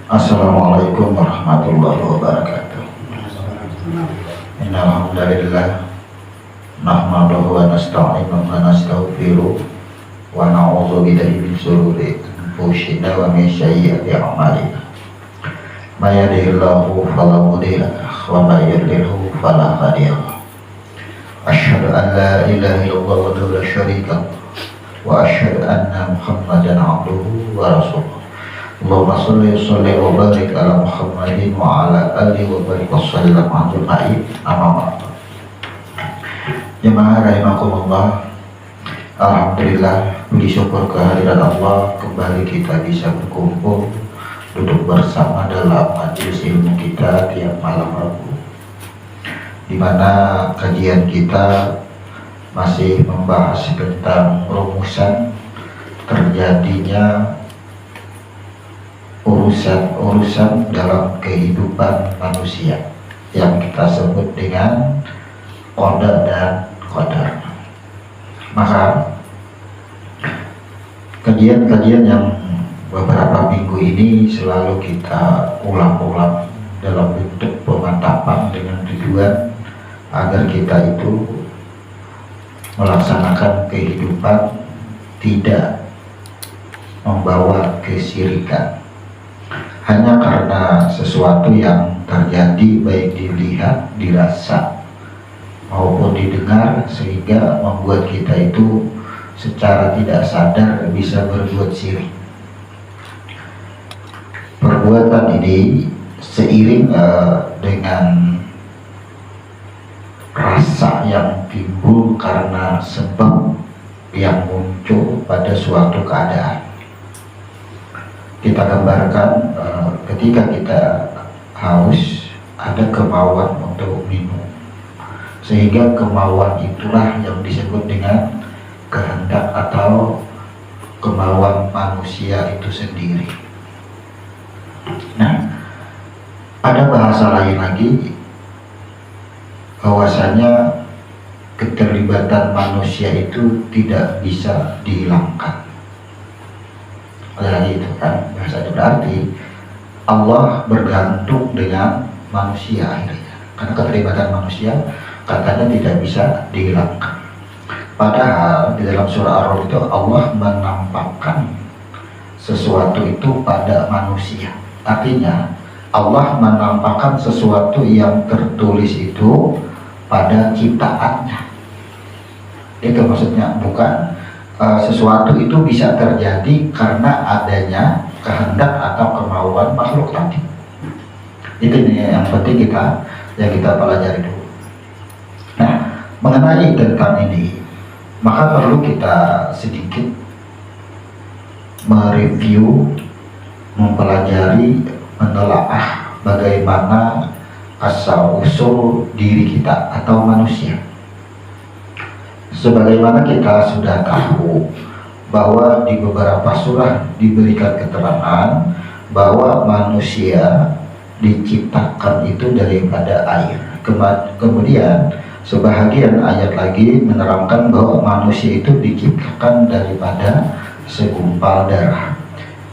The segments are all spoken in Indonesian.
Assalamualaikum warahmatullahi wabarakatuh. Innal hamdalillah nahmaduhu wa nasta'inuhu wa nastaghfiruh wa na'udzu billahi min shururi anfusina wa min sayyiati a'malina. May yahdihillahu fala mudilla lahu wa may yudlilhu fala hadiya lahu. Asyhadu an la ilaha illallah wahdahu la syarika lahu wa asyhadu anna Muhammadan 'abduhu wa rasuluh. Allahumma sholli wa barik ala Muhammadin wa ala alihi wa barik wa sallam ajma'in. Amma ba'du. Jemaah rahimakumullah, alhamdulillah, puji syukur kehadiran Allah, kembali kita bisa berkumpul duduk bersama dalam majelis ilmu kita tiap malam Rabu, di mana kajian kita masih membahas tentang rumusan terjadinya urusan dalam kehidupan manusia yang kita sebut dengan qada dan qadar. Maka kajian-kajian yang beberapa minggu ini selalu kita ulang-ulang dalam bentuk pemantapan dengan tujuan agar kita itu melaksanakan kehidupan tidak membawa kesyirikan hanya karena sesuatu yang terjadi baik dilihat, dirasa maupun didengar, sehingga membuat kita itu secara tidak sadar bisa berbuat syirik. Perbuatan ini seiring dengan rasa yang timbul karena sebab yang muncul pada suatu keadaan. Kita gambarkan ketika kita haus, ada kemauan untuk minum, sehingga kemauan itulah yang disebut dengan kehendak atau kemauan manusia itu sendiri. Nah, ada bahasa lain lagi bahwasanya keterlibatan manusia itu tidak bisa dihilangkan. Ada lagi itu kan bahasanya, berarti Allah bergantung dengan manusia akhirnya, karena keterlibatan manusia katanya tidak bisa dihilangkan. Padahal di dalam surah Ar-Rum itu Allah menampakkan sesuatu itu pada manusia. Artinya Allah menampakkan sesuatu yang tertulis itu pada ciptaannya. Itu maksudnya, bukan sesuatu itu bisa terjadi karena adanya kehendak atau kemauan makhluk tadi. Itu nih yang penting yang kita pelajari dulu. Nah, mengenai tentang ini, maka perlu kita sedikit mereview, mempelajari, menelaah bagaimana asal usul diri kita atau manusia. Sebagaimana kita sudah tahu bahwa di beberapa surah diberikan keterangan bahwa manusia diciptakan itu daripada air. Kemudian sebahagian ayat lagi menerangkan bahwa manusia itu diciptakan daripada segumpal darah.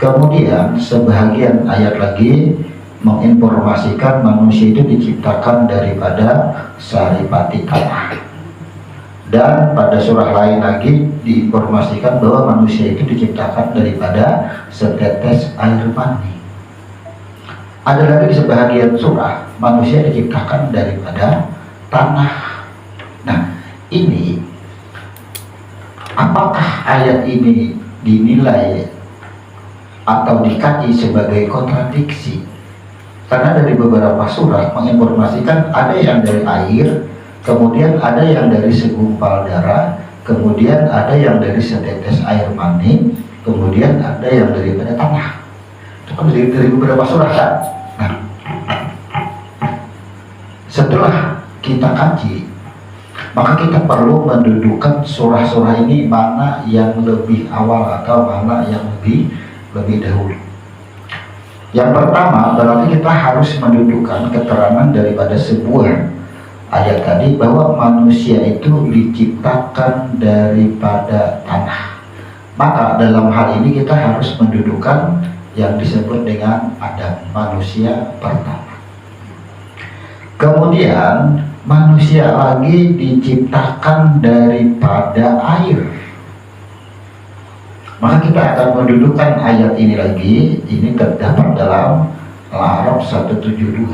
Kemudian sebahagian ayat lagi menginformasikan manusia itu diciptakan daripada saripati tanah. Dan pada surah lain lagi diinformasikan bahwa manusia itu diciptakan daripada setetes air mani. Ada lagi di sebahagian surah manusia diciptakan daripada tanah. Nah, ini apakah ayat ini dinilai atau dikaji sebagai kontradiksi? Karena dari beberapa surah menginformasikan ada yang dari air, kemudian ada yang dari segumpal darah, kemudian ada yang dari setetes air mani, kemudian ada yang daripada tanah. Itu kan dari beberapa surah kan? Nah, setelah kita kaji, maka kita perlu mendudukkan surah-surah ini mana yang lebih awal atau mana yang lebih dahulu. Yang pertama berarti kita harus mendudukkan keterangan daripada sebuah ayat tadi bahwa manusia itu diciptakan daripada tanah. Maka dalam hal ini kita harus mendudukkan yang disebut dengan Adam, manusia pertama. Kemudian manusia lagi diciptakan daripada air. Maka kita akan mendudukkan ayat ini lagi. Ini terdapat dalam Al-A'raf 172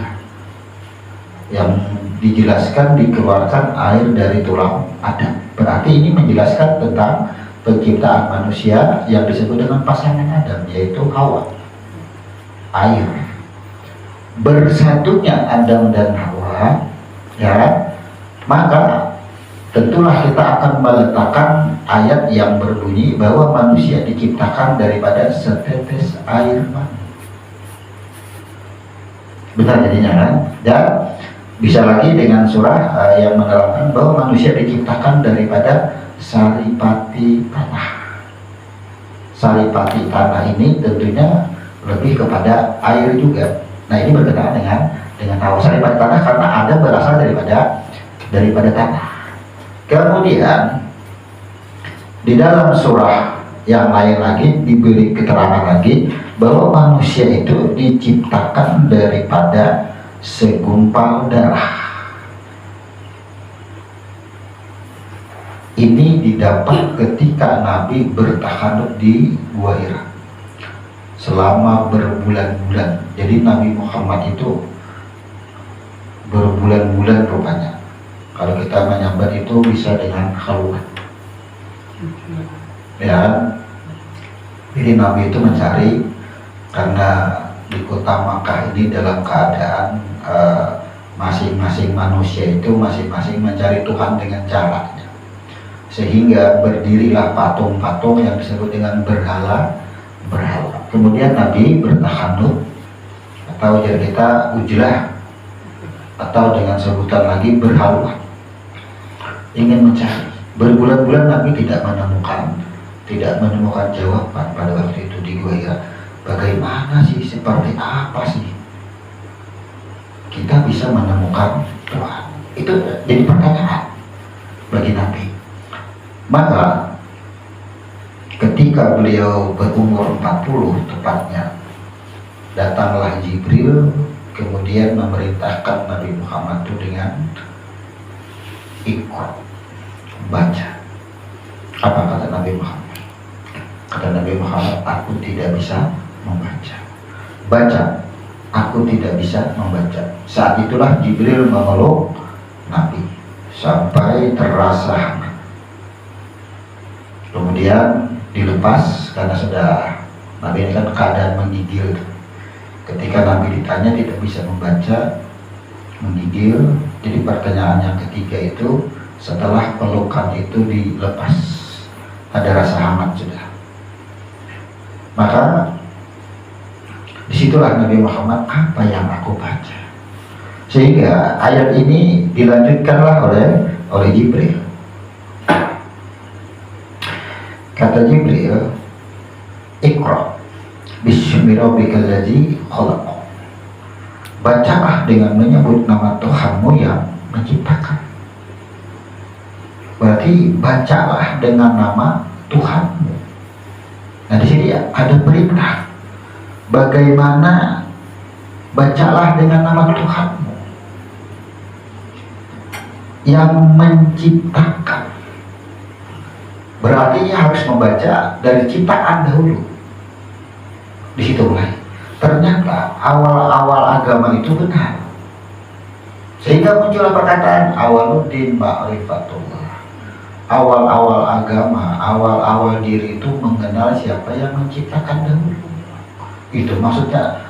yang dijelaskan dikeluarkan air dari tulang Adam. Berarti ini menjelaskan tentang penciptaan manusia yang disebut dengan pasangan Adam, yaitu Hawa, air. Bersatunya Adam dan Hawa, ya, maka tentulah kita akan meletakkan ayat yang berbunyi bahwa manusia diciptakan daripada setetes air mani. Benar jadinya kan? Dan bisa lagi dengan surah yang menerangkan bahwa manusia diciptakan daripada saripati tanah. Saripati tanah ini tentunya lebih kepada air juga. Nah, ini berkenaan dengan Hawa. Saripati tanah karena ada berasal daripada tanah. Kemudian di dalam surah yang lain lagi diberi keterangan lagi bahwa manusia itu diciptakan daripada segumpal darah. Ini didapat ketika Nabi bertahanut di Gua Hira selama berbulan-bulan. Jadi Nabi Muhammad itu berbulan-bulan rupanya. Kalau kita menyambat itu bisa dengan khalwat. Ya, jadi Nabi itu mencari, karena di kota Makkah ini dalam keadaan masing-masing manusia itu masing-masing mencari Tuhan dengan caranya, sehingga berdirilah patung-patung yang disebut dengan berhala. Kemudian Nabi bertahanut, atau jadi kita ujlah, atau dengan sebutan lagi berhalwat, ingin mencari. Berbulan-bulan Nabi tidak menemukan jawaban pada waktu itu di Gua Hira. Bagaimana sih, seperti apa sih kita bisa menemukan Tuhan? Itu jadi pertanyaan bagi Nabi. Maka ketika beliau berumur 40 tepatnya, datanglah Jibril kemudian memerintahkan Nabi Muhammad itu dengan ikut baca. Apa kata Nabi Muhammad? Kata Nabi Muhammad, aku tidak bisa membaca. Baca, aku tidak bisa membaca. Saat itulah Jibril memeluk Nabi sampai terasa hangat. Kemudian dilepas karena sudah Nabi ini kan keadaan menggigil. Ketika Nabi ditanya tidak bisa membaca, menggigil. Jadi pertanyaan yang ketiga itu setelah pelukan itu dilepas, ada rasa hangat sudah. Maka disitulah Nabi Muhammad, apa yang aku baca? Sehingga ayat ini dilanjutkanlah oleh Jibril. Kata Jibril, Iqra bismi rabbikal ladzi khalaq. Bacalah dengan menyebut nama Tuhanmu yang menciptakan. Berarti bacalah dengan nama Tuhanmu. Nah, di sini ada perintah. Bagaimana bacalah dengan nama Tuhanmu yang menciptakan. Berarti harus membaca dari ciptaan dahulu. Di situ mulai. Ternyata awal-awal agama itu benar. Sehingga muncullah perkataan awaluddin ma'rifatullah. Awal-awal agama, awal-awal diri itu mengenal siapa yang menciptakan dahulu. Itu maksudnya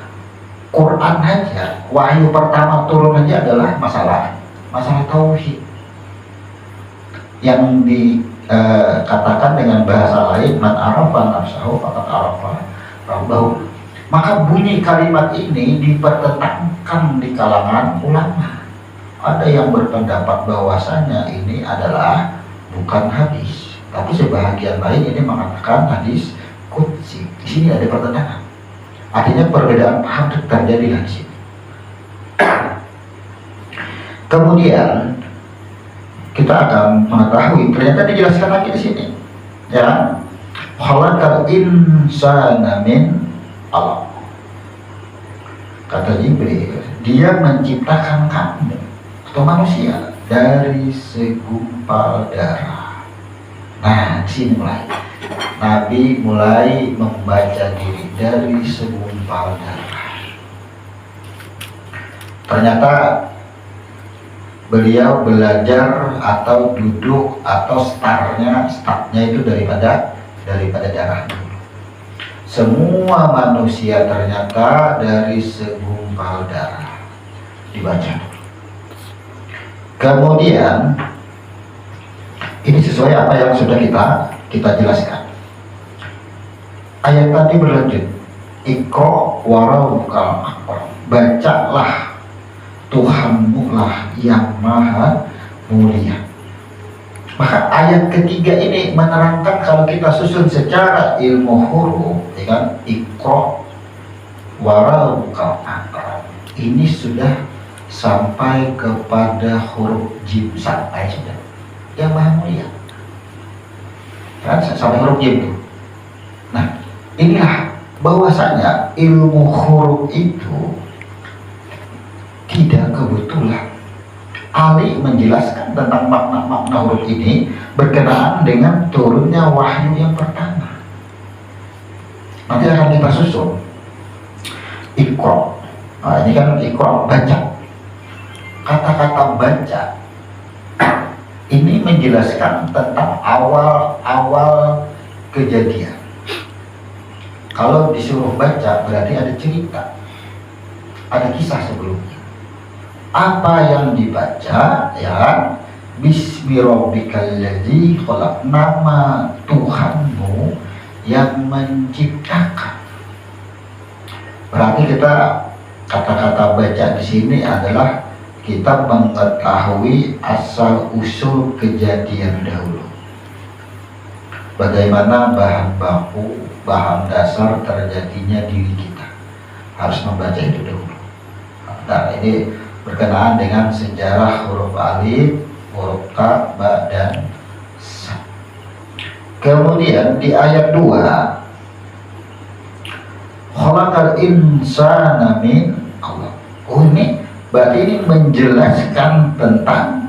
Quran aja, wahyu pertama turun aja adalah masalah tauhid. Yang dikatakan dengan bahasa lain, man arafa nafsahu faqad arafa rabbahu. Maka bunyi kalimat ini dipertentangkan di kalangan ulama. Ada yang berpendapat bahwasanya ini adalah bukan hadis, tapi sebahagian lain ini mengatakan hadis qudsi. Di sini ada pertentangan. Artinya perbedaan paham terjadi di sini. Kemudian kita akan mengetahui, ternyata dijelaskan lagi di sini, ya, khalaqal insana min Allah. Kata Jibril, dia menciptakan kamu atau manusia dari segumpal darah. Nah, sini mulai. Nabi mulai membaca diri dari segumpal darah. Ternyata beliau belajar atau duduk atau startnya itu daripada darah dulu. Semua manusia ternyata dari segumpal darah. Dibaca. Kemudian ini sesuai apa yang sudah kita jelaskan. Ayat tadi berlanjut, Iqra wa rabbukal akram. Bacalah, Tuhanmu lah yang maha mulia. Maka ayat ketiga ini menerangkan kalau kita susun secara ilmu huruf, ya kan, Iqra wa rabbukal akram. Ini sudah sampai kepada huruf jim, sampai sudah yang maha mulia. Kan sampai huruf jim itu. Nah, inilah bahwasanya ilmu huruf itu tidak kebetulan. Ali menjelaskan tentang makna-makna huruf ini berkenaan dengan turunnya wahyu yang pertama. Nanti akan kita susun. Iqra. Nah, ini kan Iqra, baca. Kata-kata baca ini menjelaskan tentang awal-awal kejadian. Kalau disuruh baca berarti ada cerita, ada kisah sebelumnya. Apa yang dibaca, ya, Bismi rabbikal ladzi khalaq, nama Tuhanmu yang menciptakan. Berarti kita kata-kata baca di sini adalah kita mengetahui asal usul kejadian dahulu. Bagaimana bahan baku, bahan dasar terjadinya diri kita. Harus membaca itu dahulu. Nah, ini berkenaan dengan sejarah huruf alif, huruf ta, ba, dan sa. Kemudian di ayat 2, khalaqal insana min Allah. Oh, ini berarti ini menjelaskan tentang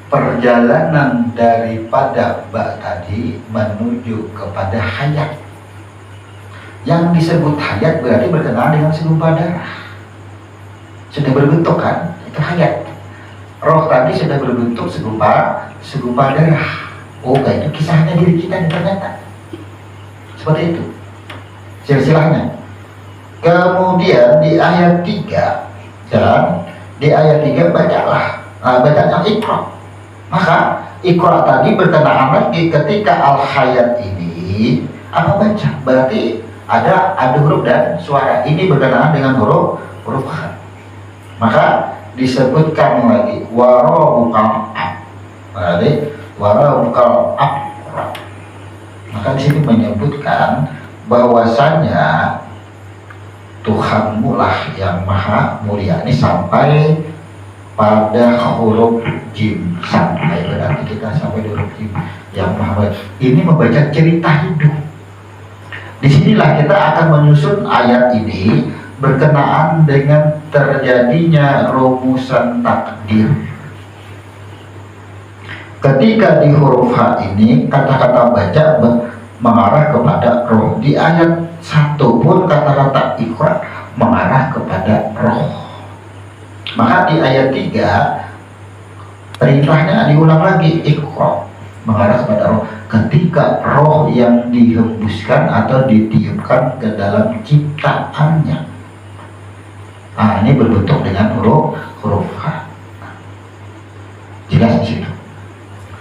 perjalanan daripada ba tadi menuju kepada hayat. Yang disebut hayat berarti berkenaan dengan segumpal darah. Sudah berbentuk kan, itu hayat. Roh tadi sudah berbentuk segumpal darah. Oh, itu kisahnya diri kita ternyata. Seperti itu silsilahnya. Kemudian di ayat 3, dan di ayat 3 bacalah, bacanya Iqra. Maka Iqra tadi berkenaan lagi ketika al-hayat ini apa baca? Berarti ada huruf dan suara. Ini berkenaan dengan huruf ha. Maka disebutkan lagi warabukal ab, berarti warabukal akram. Maka di sini menyebutkan bahwasanya Tuhanmu lah yang maha mulia. Ini sampai pada huruf jim, sampai berarti kita sampai di huruf jim yang maha mulia. Ini membaca cerita hidup. Disinilah kita akan menyusun ayat ini berkenaan dengan terjadinya rumusan takdir. Ketika di huruf H ini kata-kata baca mengarah kepada roh. Di ayat 1 pun kata-kata Iqra mengarah kepada roh. Maka di ayat 3 perintahnya diulang lagi, Iqra mengarah kepada roh. Ketika roh yang dihembuskan atau ditiupkan ke dalam ciptaannya. Nah, ini berbentuk dengan huruf H. Jelas di situ.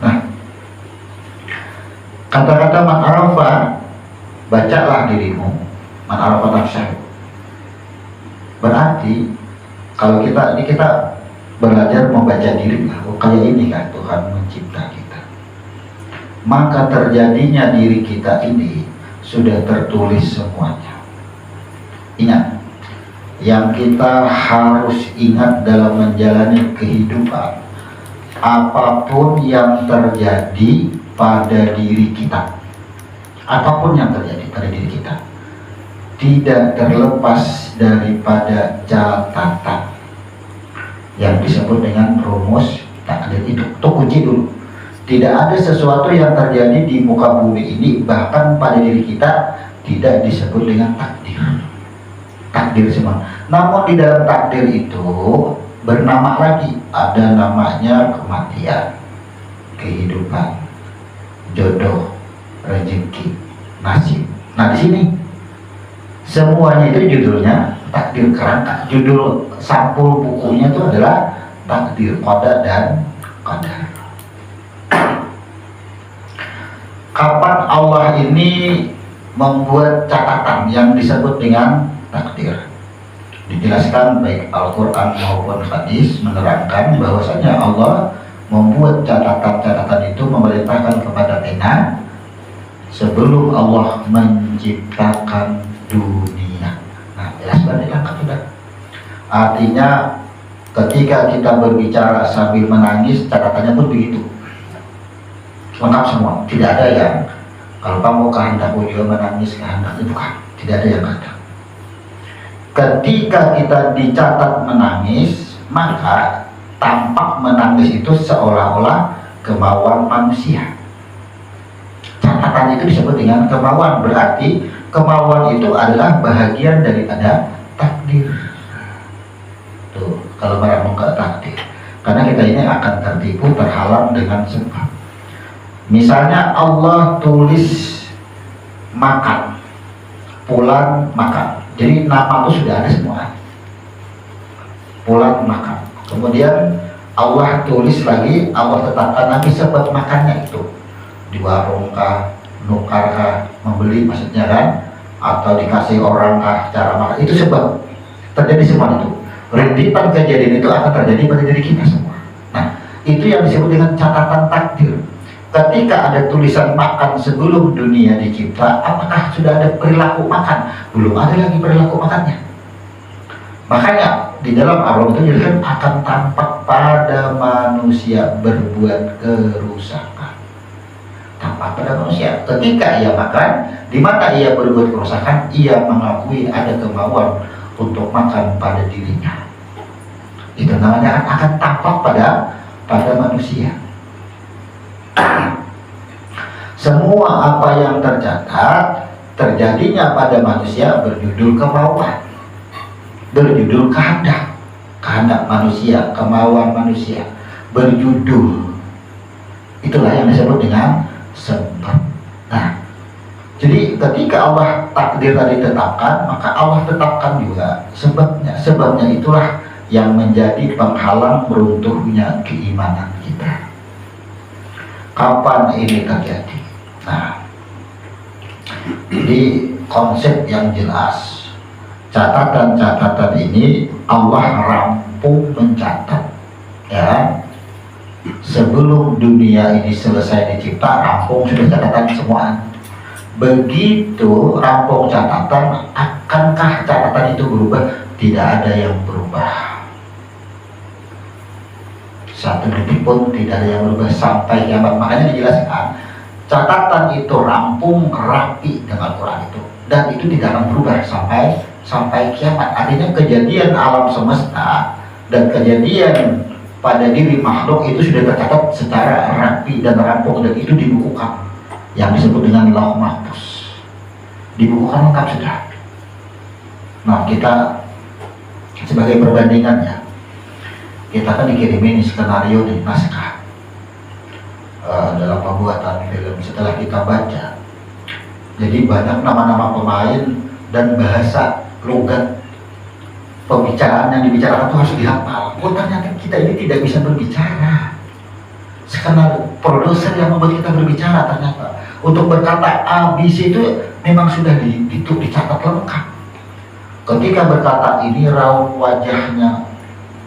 Nah, kata-kata man arafa, bacalah dirimu, man arafa nafsahu. Berarti kalau kita belajar membaca diri, kayak ini kan Tuhan mencipta kita. Maka terjadinya diri kita ini sudah tertulis semuanya. Ingat, yang kita harus ingat dalam menjalani kehidupan, apapun yang terjadi pada diri kita, apapun yang terjadi pada diri kita, tidak terlepas daripada catatan yang disebut dengan rumus takdir. Itu kunci dulu. Tidak ada sesuatu yang terjadi di muka bumi ini, bahkan pada diri kita, tidak disebut dengan takdir. Takdir semua. Namun di dalam takdir itu bernama lagi, ada namanya kematian, kehidupan, jodoh, rezeki, nasib. Nah di sini semuanya itu judulnya takdir, karena judul sampul bukunya itu adalah takdir, qada dan qadar. Kapan Allah ini membuat catatan yang disebut dengan takdir? Dijelaskan baik Al-Quran maupun hadis menerangkan bahwasanya Allah membuat catatan-catatan itu, memerintahkan kepada pena sebelum Allah menciptakan dunia. Nah, jelas banget lengkap sudah. Artinya ketika kita berbicara sambil menangis, catatannya pun begitu, lengkap semua. Tidak ada yang kalau kamu kehendakmu juga menangis, kehendaknya bukan. Tidak ada yang kata. Ketika kita dicatat menangis, maka tampak menangis itu seolah-olah kemauan manusia. Catatan itu disebut dengan kemauan, berarti kemauan itu adalah bahagian daripada takdir. Tuh, kalau barang ke takdir. Karena kita ini akan tertipu, terhalang dengan sebab. Misalnya Allah tulis makan, pulang makan. Jadi nama itu sudah ada semua. Pulang makan. Kemudian Allah tulis lagi, Allah tetapkan lagi sebab makannya itu. Di warung kah, nukar kah, membeli maksudnya kan, atau dikasih orang kah, cara makan, itu sebab terjadi semua itu. Rintitan kejadian itu akan terjadi pada diri kita semua. Nah, itu yang disebut dengan catatan takdir. Ketika ada tulisan makan sebelum dunia dicipta, apakah sudah ada perilaku makan? Belum ada lagi perilaku makannya. Makanya di dalam Ar-Rum itu dijelaskan akan tampak pada manusia berbuat kerusakan. Tampak pada manusia ketika ia makan, di mana ia berbuat kerusakan, ia mengakui ada kemauan untuk makan pada dirinya. Itu namanya akan tampak pada manusia. Semua apa yang tercatat terjadinya pada manusia berjudul kemauan, berjudul kehendak manusia, kemauan manusia, berjudul. Itulah yang disebut dengan sebab. Nah, jadi ketika Allah takdir tadi tetapkan, maka Allah tetapkan juga sebabnya. Sebabnya itulah yang menjadi penghalang runtuhnya keimanan kita. Kapan ini terjadi? Nah, jadi konsep yang jelas, catatan-catatan ini Allah rampung mencatat, ya. Sebelum dunia ini selesai dicipta, rampung sudah catatan semua. Begitu rampung catatan, akankah catatan itu berubah? Tidak ada yang berubah. Satu detik pun tidak ada yang berubah sampai kiamat. Makanya dijelaskan catatan itu rampung rapi dengan Quran itu, dan itu tidak akan berubah sampai kiamat. Artinya kejadian alam semesta dan kejadian pada diri makhluk itu sudah tercatat secara rapi dan rampung, dan itu dibukukan yang disebut dengan Lauh Mahfuz. Dibukukan lengkap sudah. Nah, kita sebagai perbandingan ya, kita kan dikirimin skenario nih, naskah dalam pembuatan film. Setelah kita baca, jadi banyak nama-nama pemain dan bahasa logat pembicaraan yang dibicarakan itu harus dihafal. Oh, ternyata kita ini tidak bisa berbicara. Skenario produser yang membuat kita berbicara, ternyata untuk berkata A, B, C itu memang sudah dicatat lengkap. Ketika berkata ini raut wajahnya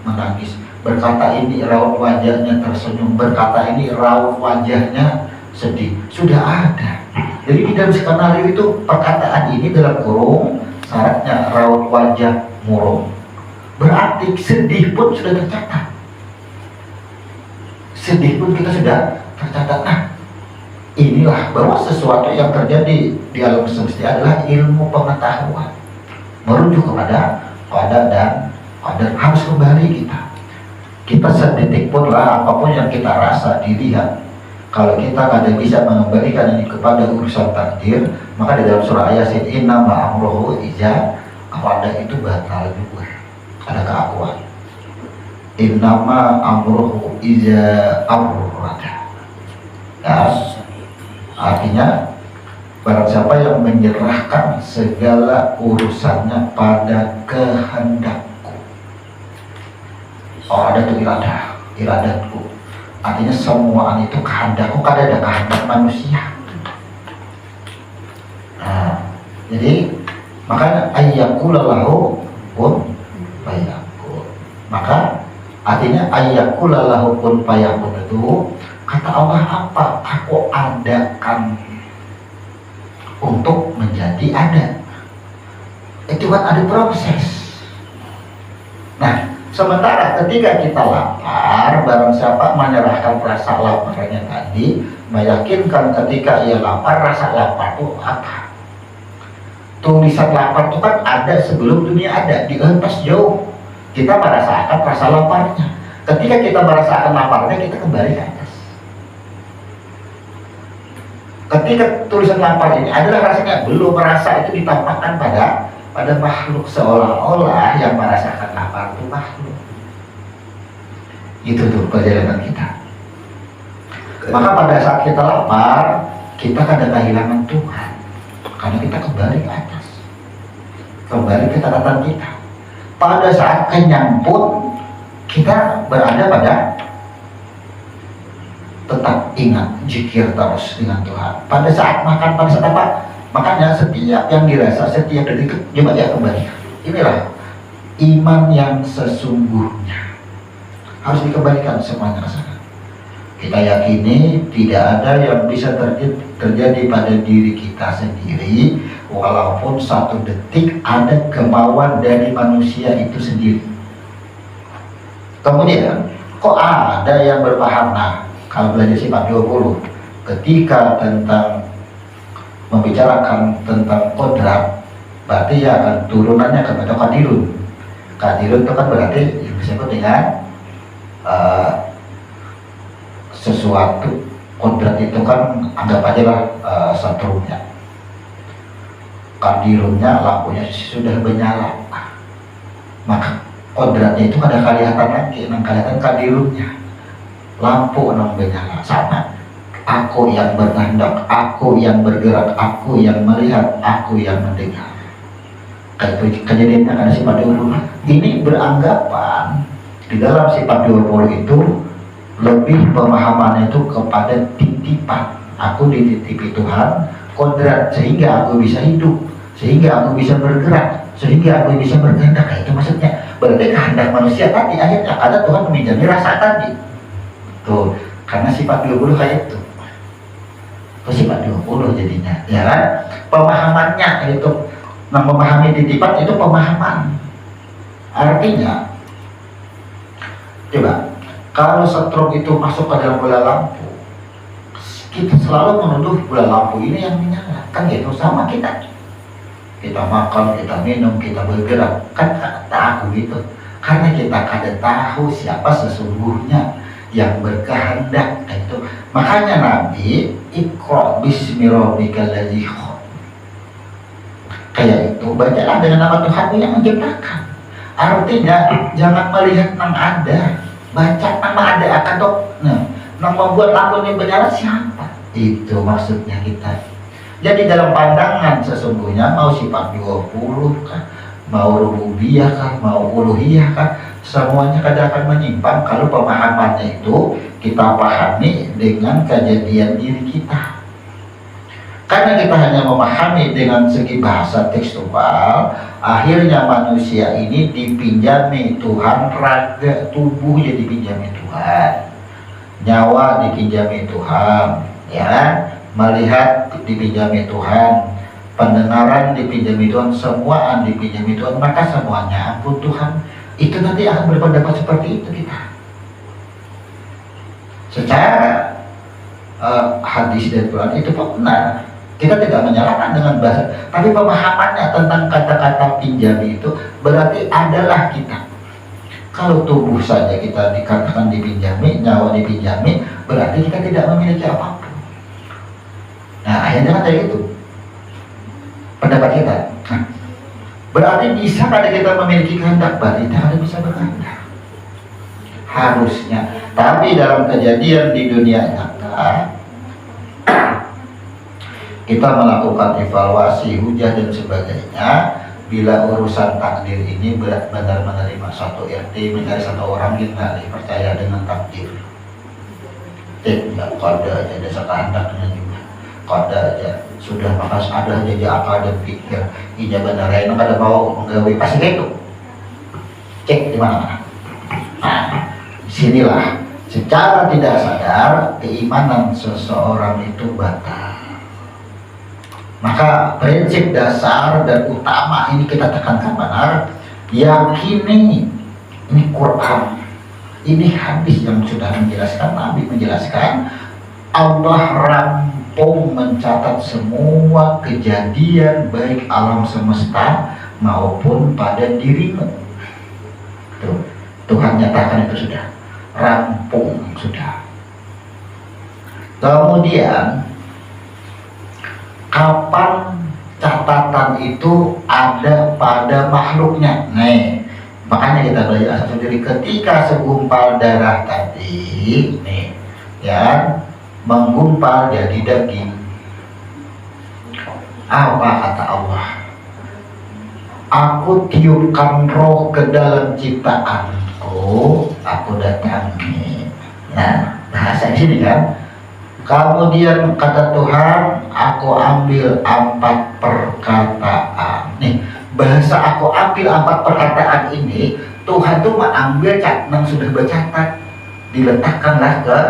menangis, berkata ini raut wajahnya tersenyum, berkata ini raut wajahnya sedih, sudah ada. Jadi di dalam skenario itu perkataan ini dalam kurung syaratnya raut wajah murung, berarti sedih pun sudah tercatat. Sedih pun kita sudah tercatat. Nah, inilah bahwa sesuatu yang terjadi di alam semesta adalah ilmu pengetahuan. merujuk kepada qada dan qadar. Harus kembali kita sedetik pun lah apapun yang kita rasa dilihat, kalau kita kada bisa mengembalikan ini kepada urusan takdir, maka di dalam surah Yasin innama amruhu iza arada itu batal juga, ada keakuan. Innama amruhu iza arada. Ya, artinya barang siapa yang menyerahkan segala urusannya pada kehendakku. Oh, ada itu iradatku. Artinya semua itu kehendakku, kada ada kehendak manusia. Nah, jadi makanya ayyakulalahu kun fayakun. Maka artinya ayyakulalahu kun fayakun itu kata Allah apa? Aku adakan untuk menjadi ada. Itu kan ada proses. Nah, sementara ketika kita lapar, barang siapa menyerahkan rasa laparnya tadi, meyakinkan ketika ia lapar, rasa lapar itu apa? Tulisan lapar itu kan ada sebelum dunia ada, di atas jauh. Kita merasakan rasa laparnya. Ketika kita merasakan laparnya, kita kembali ke atas. Ketika tulisan lapar ini adalah rasanya belum merasa, itu ditampakkan pada makhluk, seolah-olah yang merasakan lapar itu makhluk. Itu tuh perjalanan kita. Maka pada saat kita lapar, kita kadang kehilangan Tuhan, karena kita kembali ke atas, kembali ke catatan kita. Pada saat kenyang pun kita berada pada tetap ingat zikir terus dengan Tuhan. Pada saat makan, pada saat apa? Makanya setiap yang dirasa, setiap detik coba ya kembali. Inilah iman yang sesungguhnya, harus dikembalikan semuanya ke sana. Kita yakini tidak ada yang bisa terjadi pada diri kita sendiri, walaupun satu detik ada kemauan dari manusia itu sendiri. Kemudian kok ada yang berpaham? Nah, kalau belajar sifat 20, ketika tentang membicarakan tentang kodrat, berarti ya akan turunannya kepada kadirun. Kadirun itu kan berarti yang disebut dengan sesuatu. Kodrat itu kan anggap aja lah setrumnya. Kadirunnya lampunya sudah menyala, maka kodratnya itu ada kelihatan lagi, yang kelihatan kadirunnya. Lampu nang menyala sama. Aku yang berkehendak, aku yang bergerak, aku yang melihat, aku yang mendengar. Kejadiannya ada sifat 20. Ini beranggapan di dalam sifat 20 itu lebih pemahamannya itu kepada titipan. Aku dititipi Tuhan kodrat sehingga aku bisa hidup, sehingga aku bisa bergerak, sehingga aku bisa berkehendak. Nah, itu maksudnya. Berarti kehendak manusia tadi akhirnya ada Tuhan meminjami rasa tadi. Tuh, karena sifat 20 kayak itu. Itu sifat 20 jadinya, ya kan? Pemahamannya itu, nah memahami titipan itu pemahaman. Artinya, coba, kalau setrum itu masuk ke dalam bola lampu, kita selalu menuduh bola lampu ini yang menyala, kan gitu sama kita. Kita makan, kita minum, kita bergerak, kan tahu gitu. Karena kita kada tahu siapa sesungguhnya yang berkehendak itu. Makanya Nabi Iqra bismi rabbikal ladzi khalaq. Kayak itu, bacalah dengan nama Tuhanmu yang menciptakan. Artinya jangan melihat nang ada, baca nama ada akan dok. Nah, nang membuat lampu ini menyala siapa? Itu maksudnya kita. Jadi dalam pandangan sesungguhnya mau sifat 20 kan, mau rububiyah kan, mau uluhiyah kan, semuanya kadang akan menyimpang kalau pemahamannya itu kita pahami dengan kejadian diri kita. Karena kita hanya memahami dengan segi bahasa tekstual, akhirnya manusia ini dipinjami Tuhan, raga tubuh jadi dipinjami Tuhan, nyawa dipinjami Tuhan, ya, melihat dipinjami Tuhan, pendengaran dipinjami Tuhan, semuaan dipinjami Tuhan, maka semuanya ampun Tuhan. Itu nanti akan berpendapat seperti itu kita. Secara hadis dan Quran itu benar. Kita tidak menyalahkan dengan bahasa, tapi pemahamannya tentang kata-kata pinjami itu berarti adalah kita. Kalau tubuh saja kita dikatakan dipinjami, nyawa dipinjami, berarti kita tidak memiliki apapun. Nah, akhirnya kan kayak gitu pendapat kita. Nah, berarti bisa kada kita memiliki kehendak, berarti kita ada bisa berkehendak. Harusnya. Tapi dalam kejadian di dunia nyata, kita melakukan evaluasi, hujah dan sebagainya. Bila urusan takdir ini benar-benar menerima satu RT, mencari satu orang yang nggak percaya dengan takdir. Tidak ada aja dasar kehendaknya juga. Kada aja sudah makas ada aja akal dan pikir. Ija benar yang kada mau menggawe pasti itu. Cek di mana-mana. Nah, disinilah secara tidak sadar keimanan seseorang itu batal. Maka prinsip dasar dan utama ini kita tekankan benar, yakini ini Quran, ini hadis yang sudah menjelaskan, Nabi menjelaskan, Allah rampung mencatat semua kejadian baik alam semesta maupun pada dirimu. Tuh, Tuhan nyatakan itu sudah rampung sudah. Kemudian kapan catatan itu ada pada makhluknya? Nih, makanya kita belajar asal sendiri ketika segumpal darah tadi, nih, ya, menggumpal jadi daging. Apa kata Allah? Aku tiupkan roh ke dalam ciptaanku, aku datangi. Nah, bahasa di sini kan. Kemudian kata Tuhan, aku ambil 4 perkataan. Nih, bahasa aku ambil 4 perkataan ini, Tuhan tuh mengambil yang sudah bercatat, diletakkanlah ke.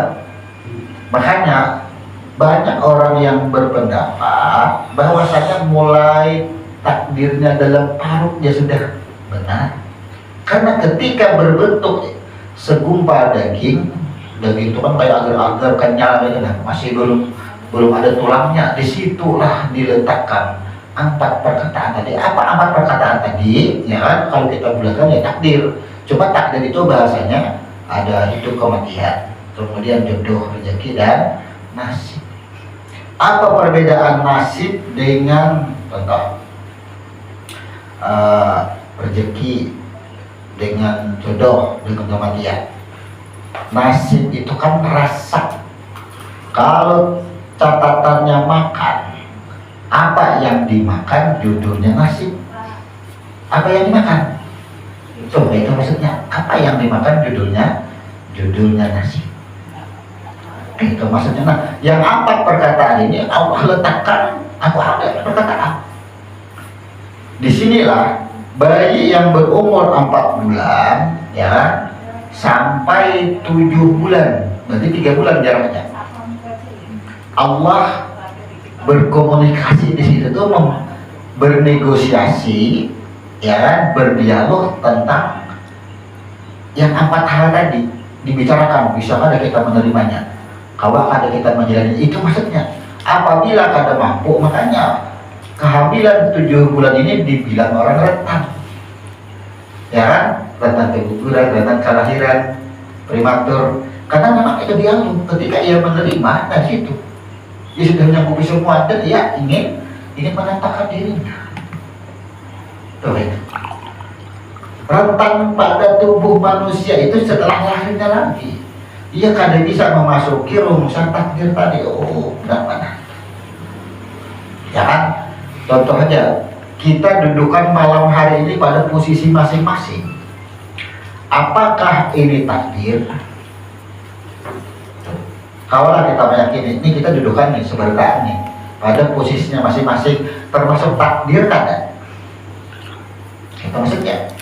Makanya banyak orang yang berpendapat bahwasanya mulai takdirnya dalam perutnya sudah benar. Karena ketika berbentuk segumpal daging itu kan kayak agar-agar kenyal gitu, nah, masih belum ada tulangnya, disitulah diletakkan 4 perkataan tadi. Apa 4 perkataan tadi? Ya kan, kalau kita bulatkan ya takdir. Coba takdir itu bahasanya ada hidup kematian, kemudian jodoh, rezeki dan nasib. Apa perbedaan nasib dengan contoh rezeki dengan jodoh dengan kematian? Nasib itu kan rasa. Kalau catatannya makan, apa yang dimakan judulnya nasib. Apa yang dimakan? Coba itu maksudnya. Apa yang dimakan judulnya nasib. Itu maksudnya. Nah, yang 4 perkataan ini Allah letakkan, aku ada perkataan. Disinilah bayi yang berumur 4 bulan, ya, sampai 7 bulan, berarti 3 bulan jaraknya. Allah berkomunikasi di situ tuh, bernegosiasi, ya, berdialog tentang yang 4 hal tadi dibicarakan. Bisa ada kita menerimanya, kalau ada kita menjalani itu maksudnya. Apabila kada mampu, makanya kehamilan 7 bulan ini dibilang orang rentan, ya kan? Rentan keguguran, rentan kelahiran, prematur. Karena memang itu dialog. Ketika ia menerima dari situ, dia sudah menyanggupi semua dan ia ingin menatakan dirinya. Tuh itu. Rentan pada tubuh manusia itu setelah lahirnya lagi. Ia kadang bisa memasuki rumusan takdir tadi. Oh, berapa? Ya kan? Contoh aja, kita dudukan malam hari ini pada posisi masing-masing. Apakah ini takdir? Kalau kita meyakini, ini kita dudukan nih sebentar nih pada posisinya masing-masing, termasuk takdir kan? Itu maksudnya.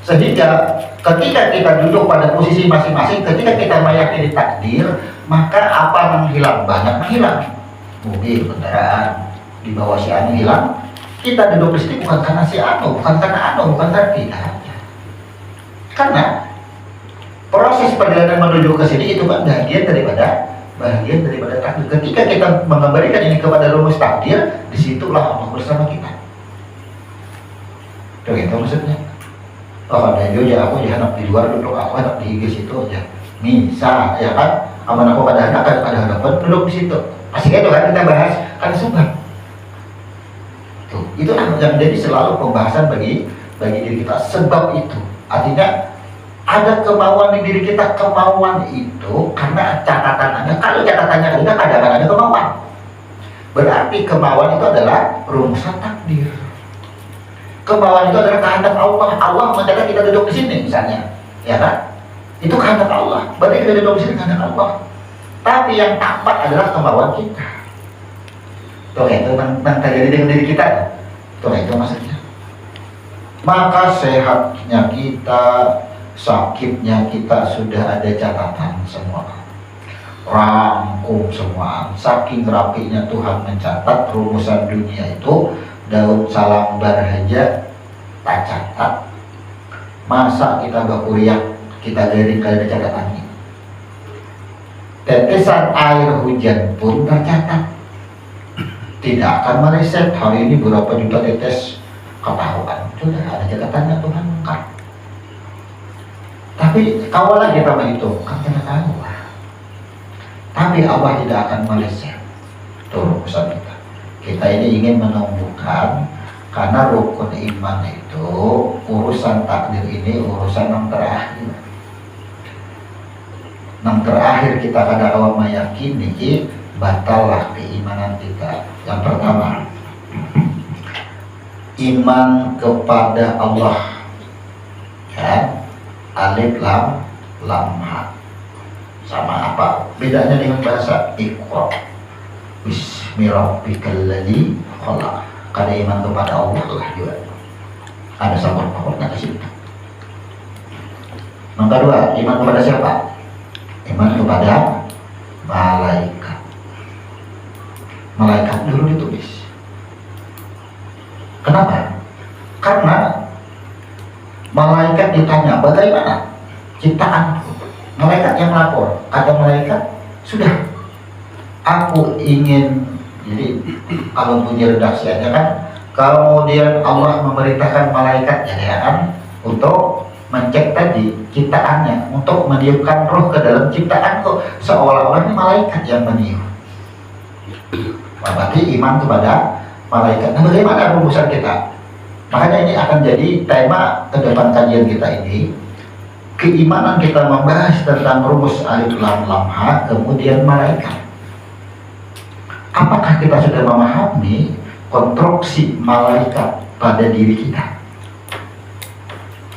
Sehingga ketika kita duduk pada posisi masing-masing, ketika kita meyakini takdir, maka apa yang hilang? Banyak menghilang. Mobil, kendaraan di bawah si Anu hilang. Kita duduk di sini bukan karena si Anu, bukan karena Anu, bukan karena kita. Karena proses perjalanan menuju ke sini itu kan bagian daripada bagian daripada takdir. Ketika kita mengembalikan ini kepada rumus takdir, disitulah Allah bersama kita. Tuh itu maksudnya. Oh ada juga aku hendak di luar duduk, aku hendak di situ aja. Misal ya kan, aman aku pada anak ada hadapan duduk di situ. Masih itu kan kita bahas kan sebab. Tuh itu yang menjadi selalu pembahasan bagi diri kita. Sebab itu artinya ada kemauan di diri kita. Kemauan itu karena catatannya. Kalau catatannya ada kadang-kadang ada kemauan. Berarti kemauan itu adalah rumusan takdir. Kemauan itu adalah kehendak Allah. Allah mencatat kita duduk di sini misalnya, ya kan? Itu kehendak Allah. Berarti kita duduk di sini kehendak Allah. Tapi yang tampak adalah kemauan kita. Tuh itu yang terjadi dengan diri kita. Tuh itu maksudnya. Maka sehatnya kita, sakitnya kita sudah ada catatan semua. Rangkum semua. Saking rapinya Tuhan mencatat rumusan dunia itu. Daun salam barhaja tak catat. Masa kita berkuliah kita garing kalau ada catatannya. Tetesan air hujan pun tercatat. Tidak akan meleset. Hari ini berapa juta tetes ketahuan. Sudah ada catatannya Tuhan lengkap. Tapi kawalah kita menghitung kan tidak tahu. Tapi Allah tidak akan meleset. Itu rumusan kita. Kita ini ingin menumbuhkan, karena rukun iman itu urusan takdir ini urusan yang terakhir. Yang terakhir kita kadang awal meyakini batallah keimanan kita. Yang pertama, iman kepada Allah, ya, alif lam ha. Sama apa bedanya dengan bahasa Iqra? Bismillahirrahmanirrahim. Kada iman kepada Allah lah juga. Ada sabor-sabornya di situ. Yang kedua, iman kepada siapa? Iman kepada malaikat. Malaikat dulu ditulis. Kenapa? Karena malaikat ditanya bagaimana ciptaan. Malaikat yang melapor. Kata malaikat, sudah. Aku ingin, jadi kalau punya redaksinya kan, kemudian Allah memerintahkan malaikat ya kan untuk mencek tadi ciptaannya, untuk meniupkan roh ke dalam ciptaanku, seolah-olah ini malaikat yang meniup. Berarti iman kepada malaikat. Nah, bagaimana rumusan kita? Makanya ini akan jadi tema ke depan kajian kita ini. Keimanan kita membahas tentang rumus alif lam ha, kemudian malaikat. Apakah kita sudah memahami konstruksi malaikat pada diri kita?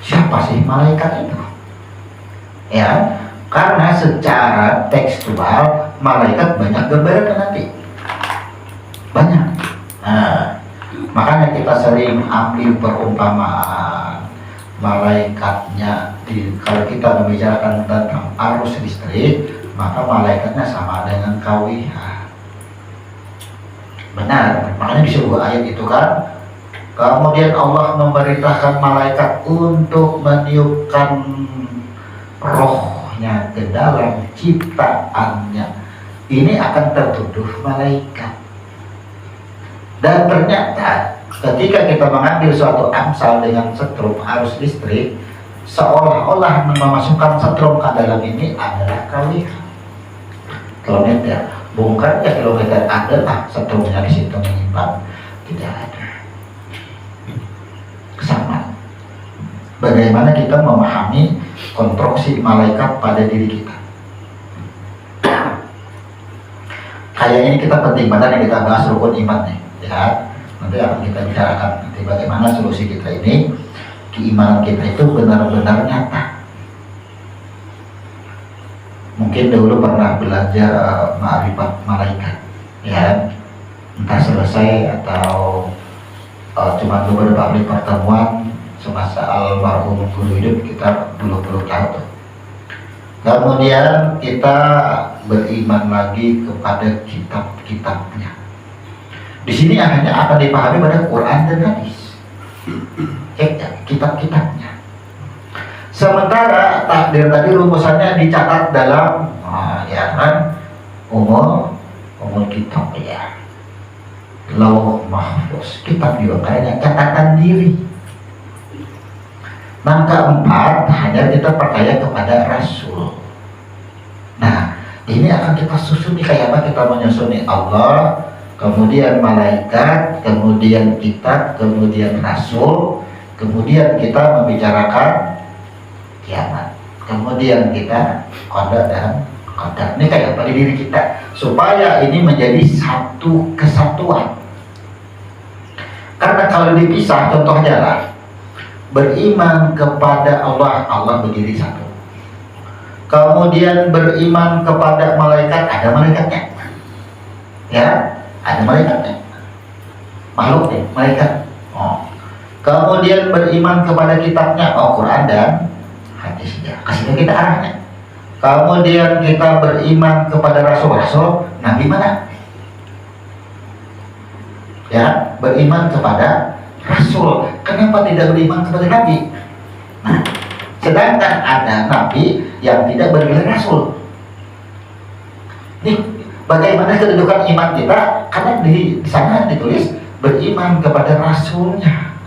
Siapa sih malaikat itu? Ya, karena secara tekstual malaikat banyak gambaran nanti. Banyak. Nah, makanya kita sering ambil perumpamaan malaikatnya kalau kita membicarakan tentang arus listrik, maka malaikatnya sama dengan KWH. Benar, makanya di sebuah ayat itu kan, kemudian Allah memerintahkan malaikat untuk meniupkan rohnya ke dalam ciptaannya. Ini akan tertuduh malaikat. Dan ternyata ketika kita mengambil suatu amsal dengan setrum arus listrik, seolah-olah memasukkan setrum ke dalam ini adalah kilometer. Bukannya kilometer adalah setrumnya di situ menyimpan, tidak ada. Sama. Bagaimana kita memahami konstruksi malaikat pada diri kita? Kayaknya ini kita penting banget yang kita bahas rukun iman nih, ya. Nanti akan kita bicarakan nanti bagaimana solusi kita ini, keimanan kita itu benar-benar nyata. Mungkin dahulu pernah belajar ma'rifat malaikat, ya, entah selesai atau cuma beberapa kali pertemuan semasa almarhum guru hidup kita belum tahu. Kemudian kita beriman lagi kepada kitab-kitabnya. Di sini hanya akan dipahami pada Quran dan hadis, kitab-kitabnya. Sementara takdir tadi rumusannya dicatat dalam ya kan, umur kitab ya, lauh mahfuz, kitab juga kayaknya catatan diri. Maka keempat, hanya kita percaya kepada Rasul. Nah, ini akan kita susuni kayak apa kita menyusuni Allah, kemudian malaikat, kemudian kitab, kemudian Rasul, kemudian kita membicarakan kiamat, kemudian kita qada dan qadar. Ini kayak pada diri kita, supaya ini menjadi satu kesatuan. Karena kalau dipisah, contohnya lah, beriman kepada Allah, Allah berdiri satu. Kemudian beriman kepada malaikat, ada malaikatnya. Ya, ada malaikatnya. Makhluk nih, malaikat. Oh. Kemudian beriman kepada kitabnya, Quran dan hadis ya. Kasih kita arahnya. Kemudian kita beriman kepada rasul-rasul, nabi mana? Ya, beriman kepada Rasul. Kenapa tidak beriman kepada Nabi? Nah, sedangkan ada Nabi yang tidak bergelar Rasul. Nih, bagaimana kedudukan iman kita? Karena di sana ditulis beriman kepada Rasulnya,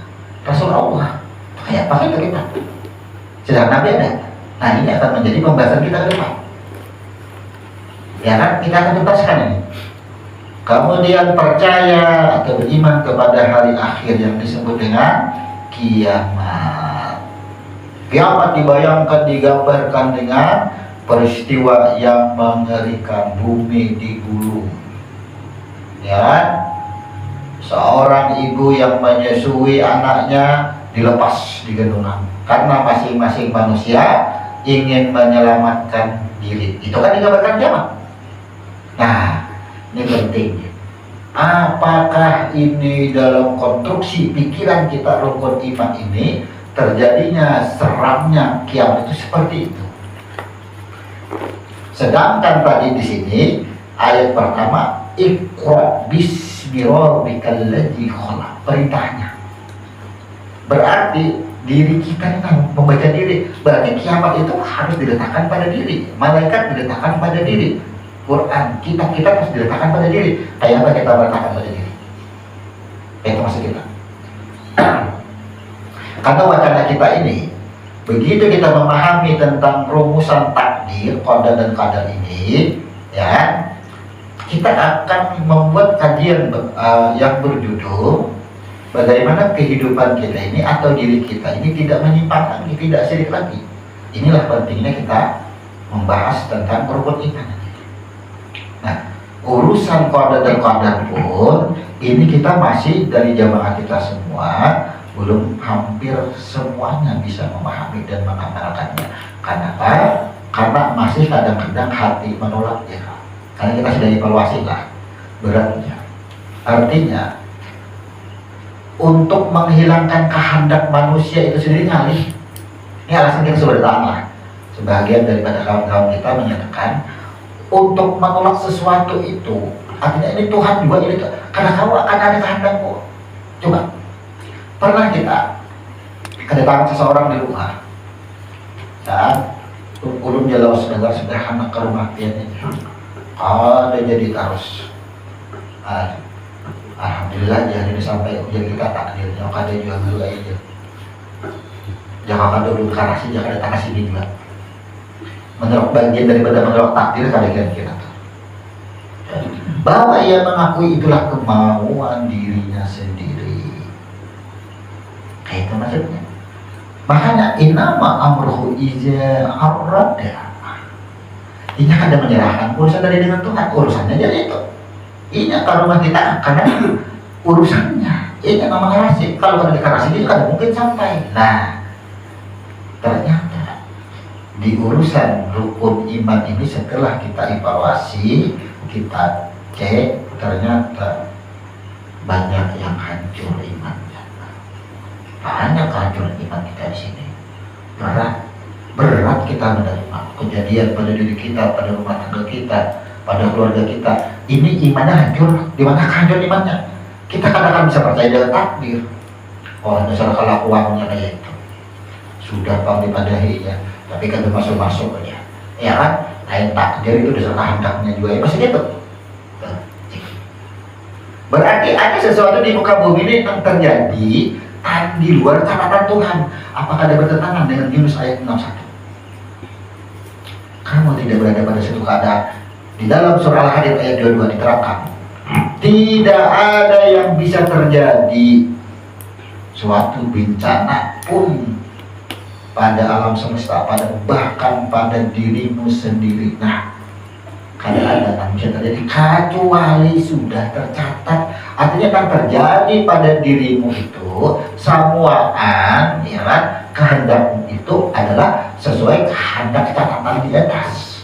Rasul Allah. Kayak apa kita? Sedangkan Nabi ada. Nah, ini akan menjadi pembahasan kita ke depan. Ya kan? Kita akan tuntaskan ini. Kemudian percaya atau beriman kepada hari akhir yang disebut dengan kiamat. Kiamat dibayangkan, digambarkan dengan peristiwa yang mengerikan, bumi digulung. Ya, seorang ibu yang menyusui anaknya dilepas di gendongan karena masing-masing manusia ingin menyelamatkan diri. Itu kan digambarkan kiamat. Nah, ini penting. Apakah ini dalam konstruksi pikiran kita rukun iman ini terjadinya seramnya kiamat itu seperti itu? Sedangkan tadi di sini ayat pertama, Iqra bismi rabbikal ladzi khalaq, perintahnya. Berarti diri kita ini membaca diri. Berarti kiamat itu harus diletakkan pada diri. Malaikat diletakkan pada diri. Quran, kita harus diletakkan pada diri. Kayak apa kita meletakkan pada diri? Itu maksud kita. Karena wacana kita ini, begitu kita memahami tentang rumusan takdir, qada dan qadar ini, ya, kita akan membuat kajian yang berjudul bagaimana kehidupan kita ini atau diri kita ini tidak menyimpang lagi, tidak syirik lagi. Inilah pentingnya kita membahas tentang rukun iman. Nah, urusan qada dan qadar pun ini kita masih dari jamaah kita semua belum hampir semuanya bisa memahami dan mengamalkannya. Kenapa? Karena masih kadang-kadang hati menolaknya. Karena kita sudah evaluasi lah beratnya. Artinya untuk menghilangkan kehendak manusia itu sendiri ngalih. Ini alasan kita sudah datang lah. Sebagian daripada kawan-kawan kita menyatakan untuk menolak sesuatu itu artinya ini Tuhan juga ini karena kamu akan ada kehendakmu. Coba pernah kita kedatangan seseorang di rumah dan ulun jalan sederhana ke rumah dia ini ada jadi terus alhamdulillah jadi sampai ujian kita takdirnya ada juga dulu aja jangan dulu karasi jangan datang ke sini juga menolak bagian daripada menolak takdir kalian kita bahwa ia mengakui itulah kemauan dirinya sendiri. Kayak itu maksudnya. Makanya inama amruhu iza arada. Ini ada menyerahkan urusan dari dengan Tuhan, urusannya jadi itu. Ini ke rumah kita karena urusannya. Ini nama karasi. Kalau ada karasi itu kan mungkin sampai. Nah, ternyata di urusan rukun iman ini setelah kita evaluasi, kita cek, ternyata banyak yang hancur imannya. Banyak hancur iman kita di sini. Berat kita menerima kejadian pada diri kita, pada rumah tangga kita, pada keluarga kita. Ini imannya hancur. Di mana hancur imannya? Kita kadang-kadang bisa percaya dengan takdir. Oh, dasar kelakuannya kayak itu. Sudah pang dipadahinya, tapi kan masuk-masuk aja. Ya kan? lain takdir itu dasar kehendaknya juga ya pasti gitu. Berarti ada sesuatu di muka bumi ini yang terjadi di luar catatan Tuhan. Apakah ada bertentangan dengan Yunus ayat 61? Kamu tidak berada pada satu keadaan. Di dalam surah Al-Hadid ayat 22 diterangkan, tidak ada yang bisa terjadi suatu bencana pun pada alam semesta, bahkan pada dirimu sendiri. Nah, keadaan datang bisa terjadi kecuali sudah tercatat. Artinya kan terjadi pada dirimu itu samuaan, ya kan? Kehendakmu itu adalah sesuai kehendak catatan di atas.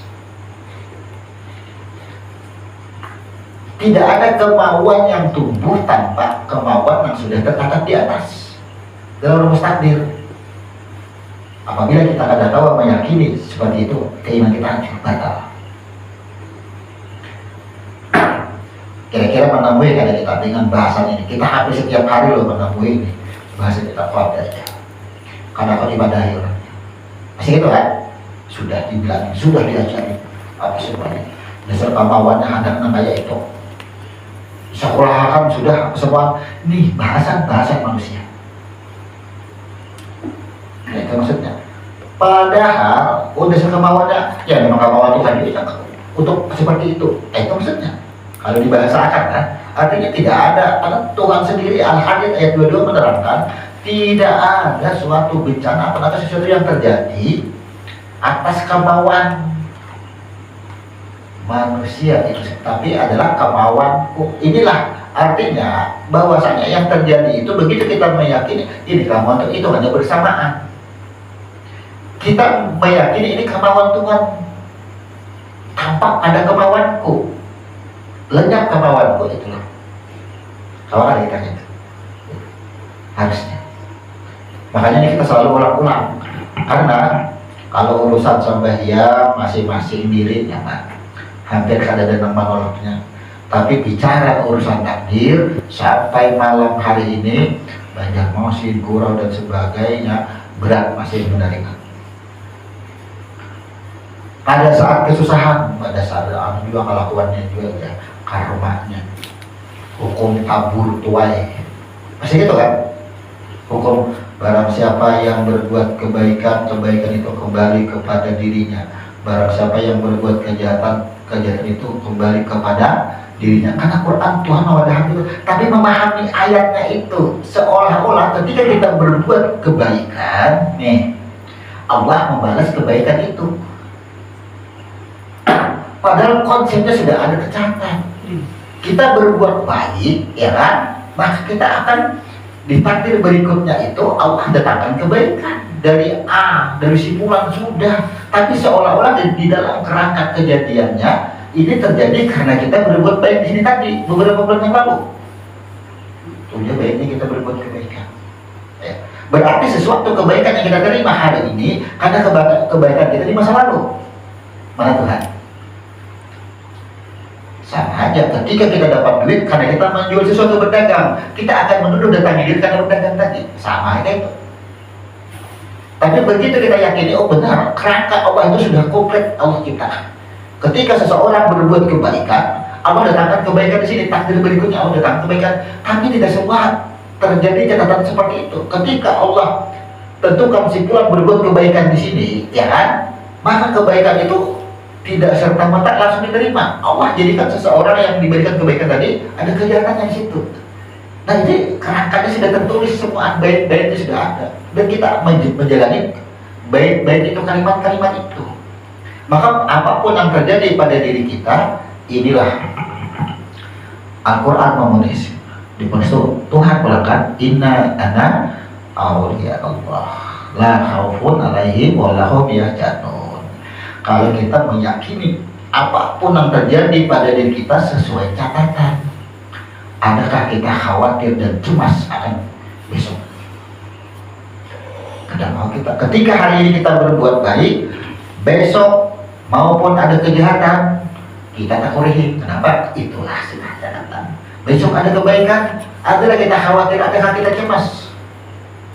Tidak ada kemauan yang tumbuh tanpa kemauan yang sudah tercatat di atas dalam rumus takdir. Apabila kita tidak tahu meyakini seperti itu, keimanan kita hancur, batal. Kira-kira menemui kada kita dengan bahasan ini. Kita hampir setiap hari loh menemui ini bahasa kita kuat aja. Karena kalau ibadahi orangnya masih gitu kan? Sudah dibilangin, sudah diajari apa semuanya. Dasar kemauannya hendak kayak itu. Sekolahan sudah semua. Nih bahasan manusia. Nah, itu maksudnya. Padahal udah kemauannya, ya memang kemauan Tuhan itu untuk seperti itu. Itu maksudnya. Kalau dibahasakan kan, artinya tidak ada. Karena Tuhan sendiri Al-Hadid ayat 22 menerangkan tidak ada suatu bencana atau sesuatu yang terjadi atas kemauan manusia itu, tapi adalah kemauanku. Inilah artinya bahwasanya yang terjadi itu begitu kita meyakini ini kemauan itu hanya bersamaan. Kita meyakini ini kemauan Tuhan, tampak ada kemauanku, lenyap kemauanku itu loh. Kalau ada kita itu harusnya. Makanya ini kita selalu ulang-ulang. Karena kalau urusan sembahyang masing-masing diri nyaman, hampir kada ada yang menolaknya. Tapi bicara urusan takdir sampai malam hari ini banyak mosin, gurau dan sebagainya berat masih menerima. Pada saat kesusahan, pada saat juga kelakuannya juga ya, karmanya, hukum tabur tuai, masih gitu kan? Hukum barang siapa yang berbuat kebaikan, kebaikan itu kembali kepada dirinya. Barang siapa yang berbuat kejahatan, kejahatan itu kembali kepada dirinya. Karena Quran Tuhan mewadahi itu, tapi memahami ayatnya itu seolah-olah ketika kita berbuat kebaikan, nih Allah membalas kebaikan itu. Padahal konsepnya sudah ada tercatat. Kita berbuat baik, ya kan? Maka kita akan di takdir berikutnya itu Allah datangkan kebaikan dari dari simpulan sudah. Tapi seolah-olah di dalam kerangka kejadiannya ini terjadi karena kita berbuat baik di sini tadi beberapa bulan yang lalu. Sudah baiknya kita berbuat kebaikan. Ya. Berarti sesuatu kebaikan yang kita terima hari ini karena kebaikan kita di masa lalu. Mana Tuhan? Sama aja ketika kita dapat duit karena kita menjual sesuatu berdagang, kita akan menuduh datangnya duit karena berdagang tadi. Sama aja itu. Tapi begitu kita yakini, oh benar, kerangka Allah itu sudah komplit Allah ciptakan. Ketika seseorang berbuat kebaikan, Allah datangkan kebaikan di sini, takdir berikutnya Allah datangkan kebaikan. Tapi tidak semua terjadi catatan seperti itu. Ketika Allah tentukan simpulan berbuat kebaikan di sini, ya kan? Maka kebaikan itu tidak serta-merta langsung diterima. Allah jadikan seseorang yang diberikan kebaikan tadi ada kejahatannya di situ. Nah ini kerangkanya sudah tertulis semua, baik-baik itu sudah ada, dan kita menjalani baik-baik itu kalimat-kalimat itu. Maka apapun yang terjadi pada diri kita, inilah Al-Quran menulis. Di situ Tuhan mengatakan inna ana awliya Allah la khaufun alaihim wa lahum yahzanun. Kalau kita meyakini apapun yang terjadi pada diri kita sesuai catatan, adakah kita khawatir dan cemas akan besok? Kadang mau kita, ketika hari ini kita berbuat baik, besok maupun ada kejahatan, kita tak koreksi. Kenapa? Itulah sudah catatan. Besok ada kebaikan, adalah kita khawatir, adakah kita cemas?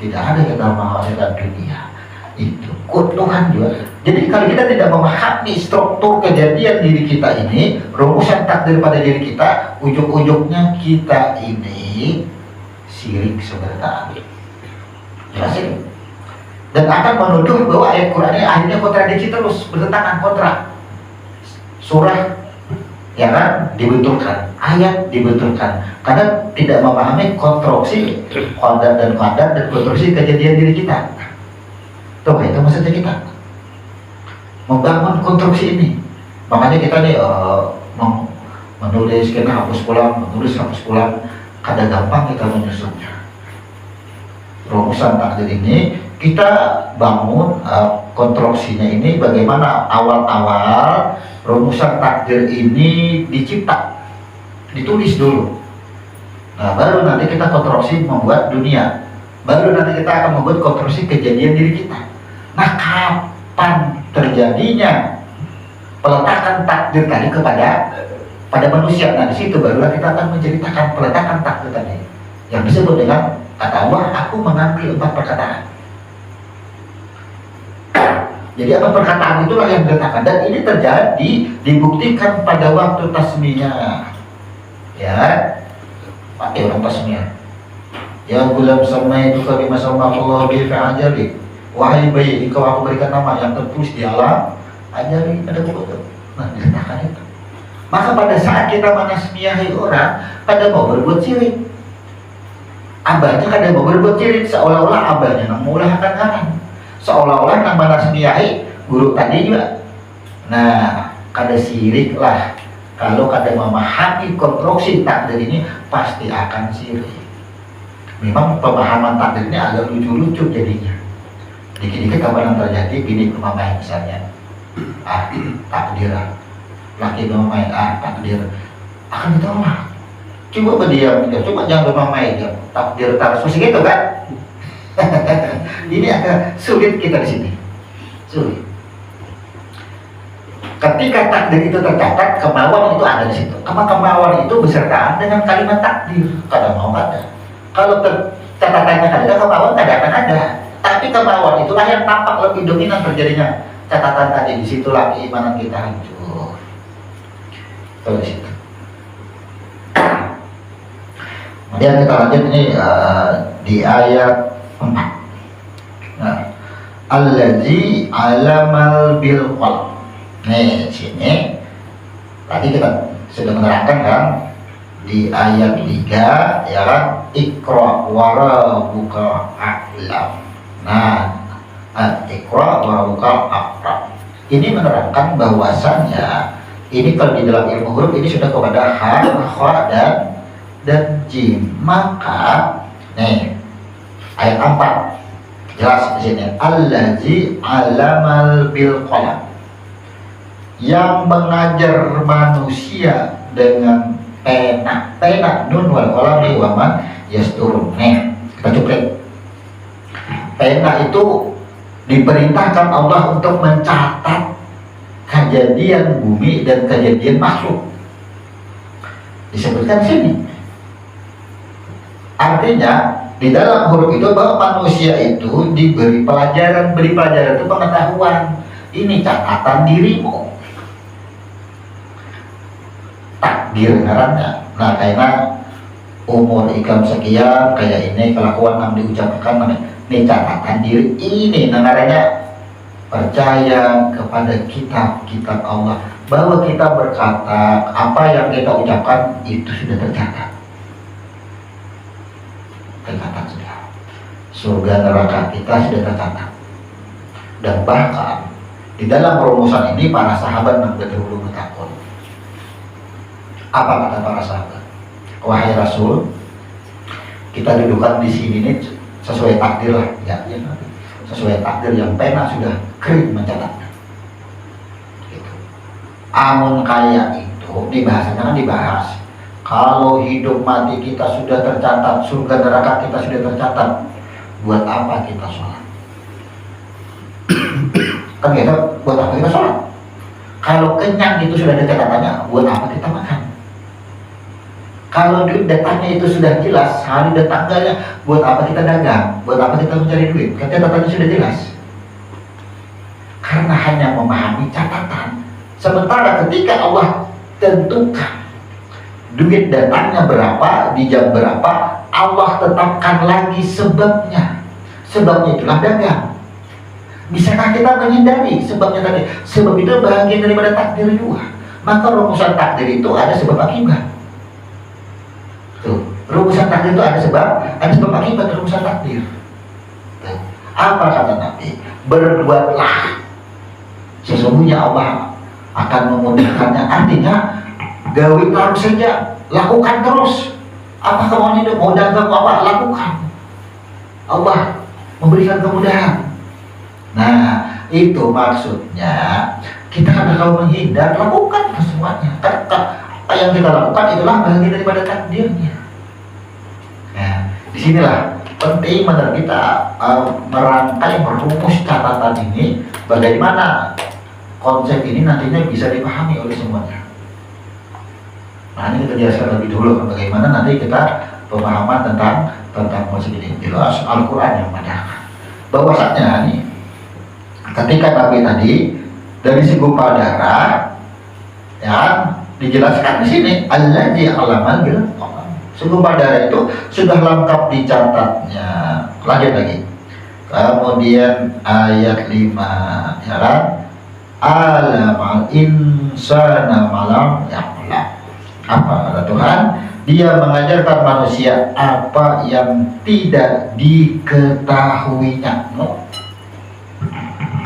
Tidak ada kita mengkhawatirkan dunia. Itu Tuhan juga Jadi kalau kita tidak memahami struktur kejadian diri kita ini, rumusan takdir pada diri kita, ujung-ujungnya kita ini syirik sebenarnya. Jelas ini. Dan akan menuduh bahwa ayat Quran ini akhirnya kontradiksi terus, bertentangan kontra. Surah ya kan dibenturkan, ayat dibenturkan karena tidak memahami konstruksi qadar dan konstruksi kejadian diri kita. Tuh itu maksudnya kita membangun konstruksi ini. Makanya kita nih menulis, kita hapus pulang, kadang gampang kita menyusunnya. Rumusan takdir ini kita bangun konstruksinya ini bagaimana awal-awal rumusan takdir ini dicipta, ditulis dulu. Nah, baru nanti kita konstruksi membuat dunia. Baru nanti kita akan membuat konstruksi kejadian diri kita. Nah, kapan terjadinya peletakan takdir tadi pada manusia? Nah, di situ barulah kita akan menceritakan peletakan takdir tadi yang disebut dengan kata Allah, aku mengambil 4 perkataan. Jadi apa perkataan itulah yang diletakkan, dan ini terjadi dibuktikan pada waktu tasmiyah. Ya, pakai orang tasmiyah. Ya gulam sama itu kami masalah Allah bi'ajali. Wahai bayi, engkau aku berikan nama yang tertulis di alam ajali pada buku itu. Nah, diletakkan itu. Maka pada saat kita menasmiyahi orang, pada mau berbuat syirik. Abahnya kadang mau berbuat syirik, seolah-olah abahnya memulahkan kanan. Seolah-olah yang menasmiyahi guru tadi juga. Nah, kada syirik lah. Kalau kada memahami konstruksi takdir ini, pasti akan syirik. Memang pemahaman takdir ini agak lucu-lucu jadinya. Dikit-dikit apa yang terjadi, bini bermamai misalnya. Takdir lah. Laki bermamai, takdir. Akan ditolak. Coba berdiam, coba jangan bermamai, takdir tarsus gitu kan? Ini agak sulit kita di sini. Sulit. Ketika takdir itu tercatat, kemauan itu ada di situ. Kemauan itu besertaan dengan kalimat takdir. Kadang mau ada. Kalau catatannya ada, kemauan tidak akan ada. Tapi kemauan itulah yang tampak lebih dominan terjadinya. Catatan tadi, disitulah keimanan kita hancur. Kalau di situ. Kemudian kita lanjut ini di ayat 4. Nah, allazi alamal bil qalam. Nih, sini tadi kita sudah menerangkan kan di ayat 3 ya kan, Iqra wa rabbuka a'lam. Nah, Iqra wa rabbuka a'lam. Ini menerangkan bahwasannya ini kalau di dalam ilmu huruf ini sudah kepada ha, kha dan jim. Maka nih ayat 4 jelas di sini, allazi alamal bil qalam, yang mengajar manusia dengan pena nun wal qalami wa ma yasturun. Nih kita cuplik, pena itu diperintahkan Allah untuk mencatat kejadian bumi dan kejadian makhluk, disebutkan sini. Artinya di dalam huruf itu bahwa manusia itu beri pelajaran itu pengetahuan. Ini catatan dirimu, takdir ngarannya. Nah, karena umur ikam sekian kayak ini, kelakuan yang diucapkan ini catatan diri ini. Ngarannya percaya kepada kitab Allah, bahwa kita berkata apa yang kita ucapkan itu sudah tercatat. Tercatat sudah. Surga neraka kita sudah tercatat. Dan bahkan di dalam rumusan ini para sahabat yang berdahulu bertakun. Apa kata para sahabat? Wahai Rasul, kita dudukan di sini nih sesuai takdir lah, ya, sesuai takdir yang pena sudah kering mencatatnya. Gitu. Amun kaya itu dibahasnya kan dibahas. Kalau hidup mati kita sudah tercatat, surga neraka kita sudah tercatat, buat apa kita sholat? Kan kita buat apa kita sholat? Kalau kenyang itu sudah ada catatannya, buat apa kita makan? Kalau duit datanya itu sudah jelas, hari dan tanggalnya, buat apa kita dagang? Buat apa kita mencari duit? Kan catatannya sudah jelas. karena hanya memahami catatan. Sementara ketika Allah tentukan duit datangnya berapa, di jam berapa, Allah tetapkan lagi sebabnya. Sebabnya itulah dagang. Bisakah kita menghindari sebabnya tadi? Sebab itu bagian daripada takdir juga. Maka rumusan takdir itu ada sebab akibat. Tuh, rumusan takdir itu ada sebab akibat rumusan takdir. Tuh. Apa kata Nabi? Berbuatlah, sesungguhnya Allah akan memudahkannya. Artinya gawe terus saja, lakukan terus. Apa kemauan hidup? Mau dagang apa? Lakukan. Allah memberikan kemudahan. Nah, itu maksudnya kita kalau menghindar, lakukan semuanya. Apa yang kita lakukan itulah bagian daripada takdirnya. Nah, disinilah penting menurut kita merangkai, merumus catatan ini, bagaimana konsep ini nantinya bisa dipahami oleh semuanya. Nah, ini kita jelaskan lebih dulu bagaimana nanti kita pemahaman tentang konsep ini. Jelas Al-Quran yang menandakan bahwasanya nih, ketika Nabi tadi dari segumpal darah, ya dijelaskan di sini allazi alamal bil qalam. Segumpal darah itu sudah lengkap dicatatnya. Lanjut lagi. Kemudian ayat 5, ya kan? Alamal insana malam ya'lam. Apa kata Tuhan? Dia mengajarkan manusia apa yang tidak diketahuinya.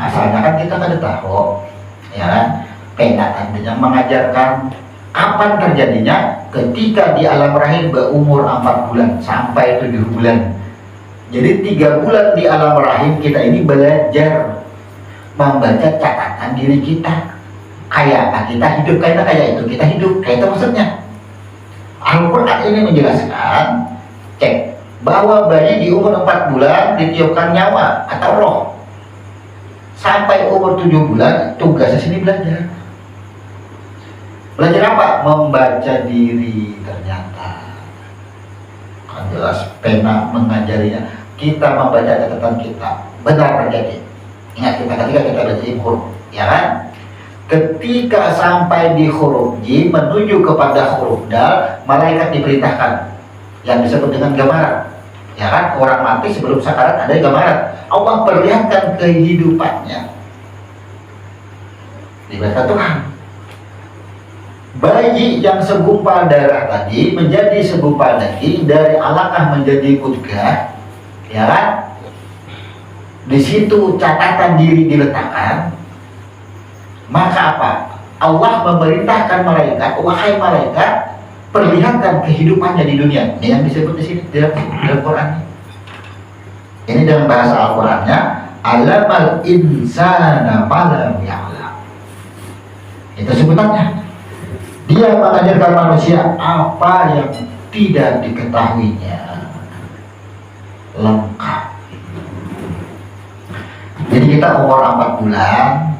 Asalnya kan kita kada tahu, ya kan? Artinya mengajarkan kapan terjadinya, ketika di alam rahim berumur 4 bulan sampai 7 bulan. Jadi 3 bulan di alam rahim kita ini belajar membaca catatan diri kita. Kayak kita hidup kayak itu, kita hidup kayak itu maksudnya. Al-Quran ini menjelaskan, cek bahwa bayi di umur 4 bulan ditiupkan nyawa atau roh. Sampai umur 7 bulan tugasnya sini belajar. Belajar apa? Membaca diri. Ternyata kan jelas pena mengajarinya. Kita membaca catatan kita, benar terjadi. Ingat kita ketika kita baca huruf, ya kan? Ketika sampai di huruf J menuju kepada huruf Dal, malaikat diperintahkan yang disebut dengan gambaran. Ya kan, orang mati sebelum sakarat ada gambaran. Allah perlihatkan kehidupannya. Diberkati Tuhan. Bayi yang segumpal darah tadi menjadi segumpal daging, dari alaqah menjadi mudghah, ya kan? Di situ catatan diri diletakkan. Maka apa? Allah memerintahkan malaikat, wahai malaikat, perlihatkan kehidupannya di dunia. Ini yang disebut di sini dalam Quran. Ini dalam bahasa Al-Qurannya, alamal insana malam ya'lam. Itu sebutannya. Dia mengajarkan manusia apa yang tidak diketahuinya. Lengkap. Jadi kita umur 4 bulan,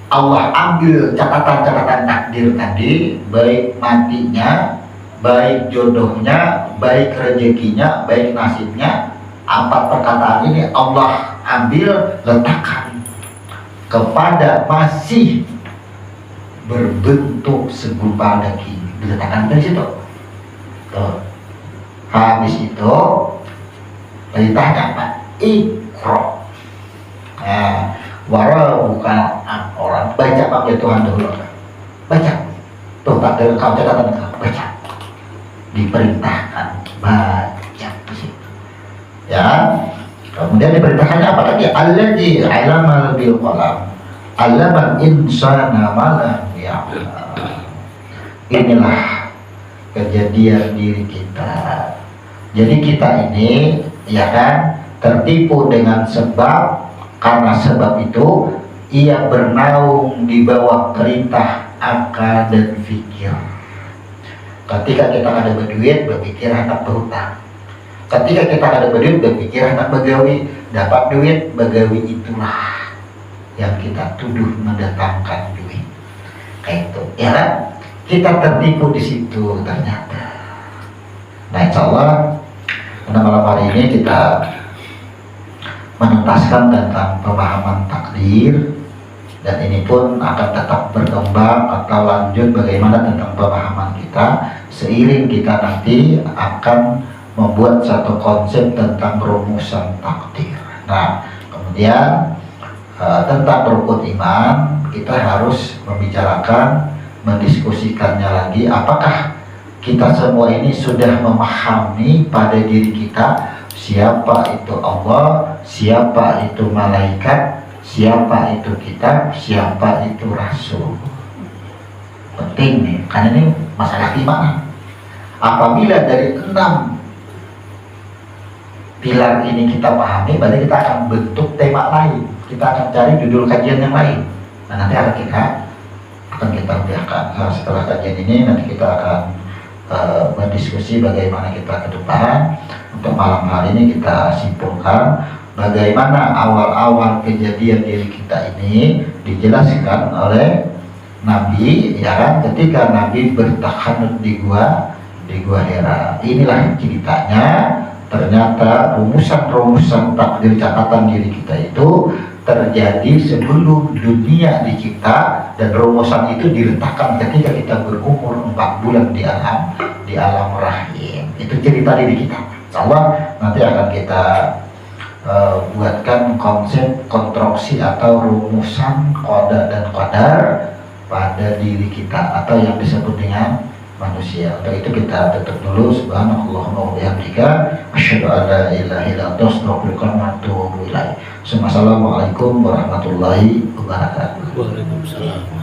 Allah ambil catatan-catatan takdir tadi, baik matinya, baik jodohnya, baik rezekinya, baik nasibnya. 4 perkataan ini Allah ambil, letakkan kepada masih berbentuk segumpal daging, diletakkan dari situ. Tuh. Habis itu perintahnya apa? Iqra. Nah, wara bukan orang baca panggil Tuhan dahulu. Baca. Tuh takdir kau, catatan kau, baca. Diperintahkan baca di situ. Ya. Kemudian diperintahkannya apa lagi? Allazi 'alamal bil qalam. 'Allamal insana ma lam ya'lam. Inilah kejadian diri kita. Jadi kita ini, ya kan, tertipu dengan sebab. Karena sebab itu ia bernaung di bawah perintah akal dan fikir. Ketika kita ada berduit, berpikir hendak berhutang. Ketika kita ada berduit, berpikir hendak begawi. Dapat duit, begawi itulah yang kita tuduh mendatangkan duit. Kayak itu, ya kan? Kita tertipu di situ ternyata. Nah, insya Allah pada malam hari ini kita menuntaskan tentang pemahaman takdir, dan ini pun akan tetap berkembang atau lanjut bagaimana tentang pemahaman kita seiring kita nanti akan membuat satu konsep tentang rumusan takdir. Nah, kemudian tentang rukun iman kita harus membicarakan, mendiskusikannya lagi, apakah kita semua ini sudah memahami pada diri kita siapa itu Allah, siapa itu malaikat, siapa itu kitab, siapa itu rasul. Penting nih, karena ini masalah iman. Apabila dari 6 pilar ini kita pahami, berarti kita akan bentuk tema lain, kita akan cari judul kajian yang lain. Nah, nanti akan kita biarkan. Nah, setelah kajian ini nanti kita akan berdiskusi bagaimana kita ke depan. Untuk malam hari ini kita simpulkan bagaimana awal-awal kejadian diri kita ini dijelaskan oleh Nabi, ya kan, ketika Nabi bertahanut di gua Hira. Inilah ceritanya. Ternyata rumusan-rumusan takdir catatan diri kita itu terjadi sebelum dunia dicipta, dan rumusan itu diletakkan ketika kita berumur 4 bulan di alam rahim. Itu cerita diri kita. Insyaallah nanti akan kita buatkan konsep konstruksi atau rumusan qada dan qadar pada diri kita atau yang disebut dengan manusia. Untuk itu kita tutup dulu. Subhanallahumma wa bihamdika asyhadu an la ilaha illa anta astaghfiruka wa atubu ilaik. Assalamualaikum warahmatullahi wabarakatuh. Waalaikumsalam.